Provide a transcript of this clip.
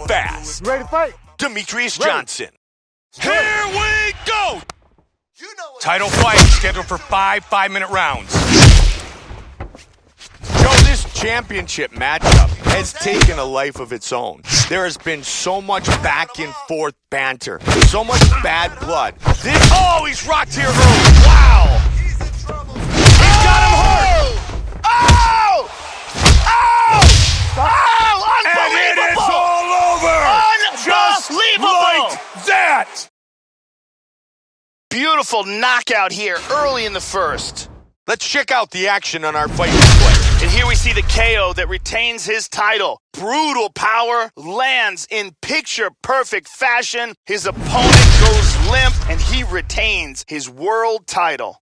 fast. Ready to fight? Demetrius Ready. Johnson. Here we go! Title fight scheduled for 5 5-minute rounds. Joe, this championship matchup has taken a life of its own. There has been so much back and forth banter, so much bad blood. He's rocked here early. Wow! He's got him hurt! Oh! Oh! Oh! Unbelievable! And it is all over! Just like that! Beautiful knockout here early in the first. Let's check out the action on our fight display. And here we see the KO that retains his title. Brutal power lands in picture-perfect fashion. His opponent goes limp, and he retains his world title.